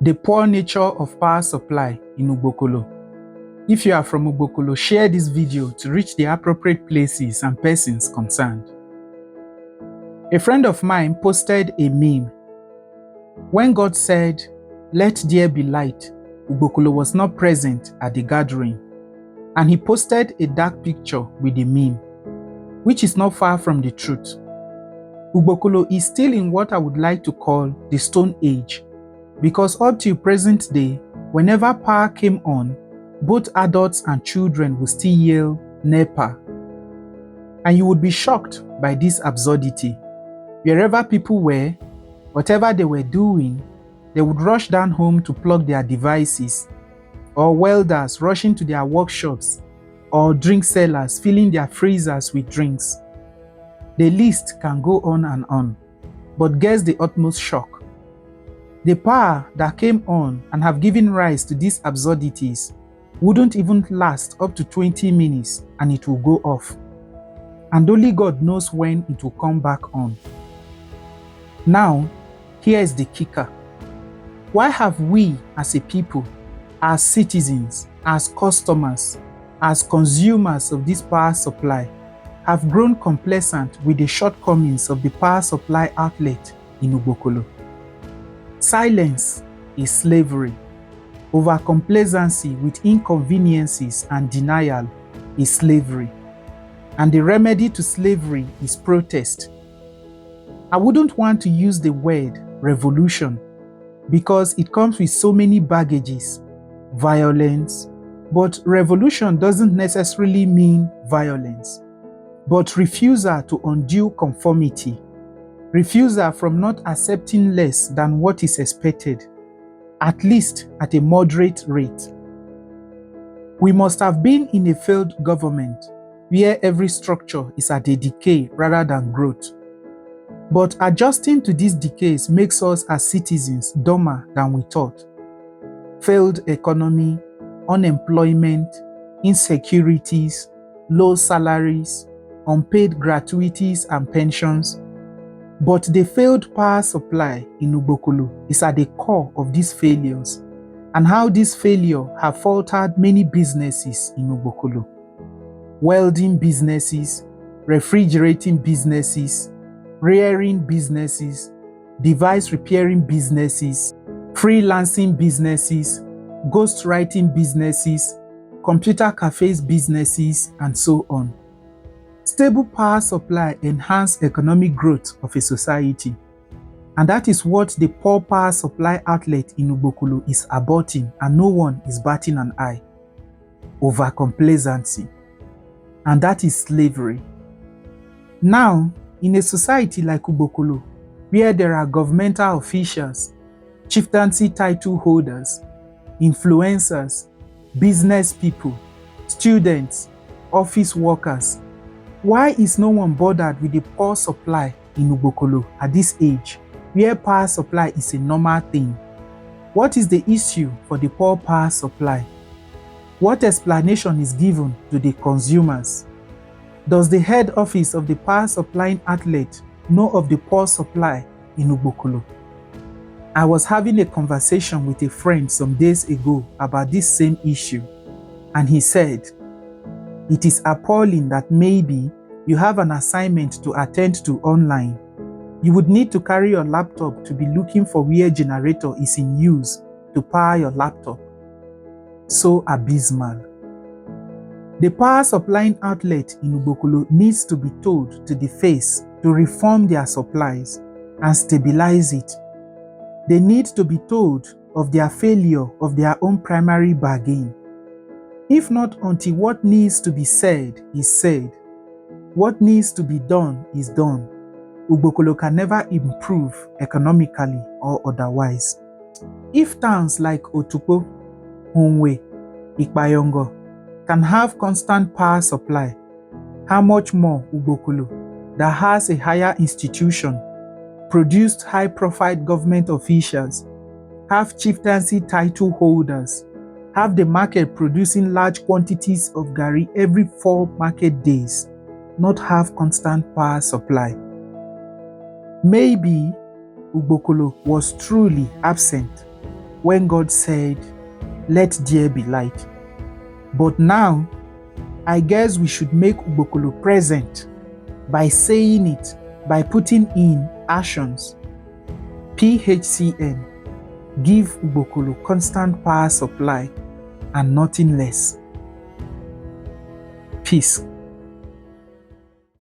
The poor nature of power supply in Ugbokolo. If you are from Ugbokolo, share this video to reach the appropriate places and persons concerned. A friend of mine posted a meme. When God said, "Let there be light," Ugbokolo was not present at the gathering, and he posted a dark picture with the meme, which is not far from the truth. Ugbokolo is still in what I would like to call the Stone Age, because up to present day, whenever power came on, both adults and children would still yell NEPA. And you would be shocked by this absurdity. Wherever people were, whatever they were doing, they would rush down home to plug their devices, or welders rushing to their workshops, or drink sellers filling their freezers with drinks. The list can go on and on, but guess the utmost shock. The power that came on and have given rise to these absurdities wouldn't even last up to 20 minutes and it will go off. And only God knows when it will come back on. Now, here is the kicker. Why have we as a people, as citizens, as customers, as consumers of this power supply, have grown complacent with the shortcomings of the power supply outlet in Ugbokolo? Silence is slavery. Overcomplacency with inconveniences and denial is slavery. And the remedy to slavery is protest. I wouldn't want to use the word revolution because it comes with so many baggages, violence, but revolution doesn't necessarily mean violence, but refusal to undue conformity, refusal from not accepting less than what is expected, at least at a moderate rate. We must have been in a failed government where every structure is at a decay rather than growth. But adjusting to these decays makes us as citizens dumber than we thought. Failed economy, unemployment, insecurities, low salaries, unpaid gratuities and pensions. But the failed power supply in Ugbokolo is at the core of these failures and how this failure have faltered many businesses in Ugbokolo. Welding businesses, refrigerating businesses, rearing businesses, device repairing businesses, freelancing businesses, ghostwriting businesses, computer cafes businesses, and so on. Stable power supply enhances economic growth of a society, and that is what the poor power supply outlet in Ugbokolo is aborting, and no one is batting an eye. Overcomplacency, and that is slavery. Now, in a society like Ugbokolo, where there are governmental officials, chieftaincy title holders, influencers, business people, students, office workers, why is no one bothered with the poor supply in Ugbokolo at this age, where power supply is a normal thing? What is the issue for the poor power supply? What explanation is given to the consumers? Does the head office of the power supplying outlet know of the poor supply in Ugbokolo? I was having a conversation with a friend some days ago about this same issue, and he said, "It is appalling that maybe you have an assignment to attend to online. You would need to carry your laptop to be looking for where generator is in use to power your laptop." So abysmal. The power supplying outlet in Ugbokolo needs to be told to the face to reform their supplies and stabilize it. They need to be told of their failure of their own primary bargain. If not until what needs to be said is said, what needs to be done is done, Ugbokolo can never improve economically or otherwise. If towns like Otukpo, Onwe, Ikpayongo can have constant power supply, how much more Ugbokolo, that has a higher institution, produced high-profile government officials, have chieftaincy title holders, have the market producing large quantities of garri every 4 market days, not have constant power supply? Maybe Ugbokolo was truly absent when God said, "Let there be light." But now, I guess we should make Ugbokolo present by saying it, by putting in actions. PHCN, give Ugbokolo constant power supply and nothing less. Peace.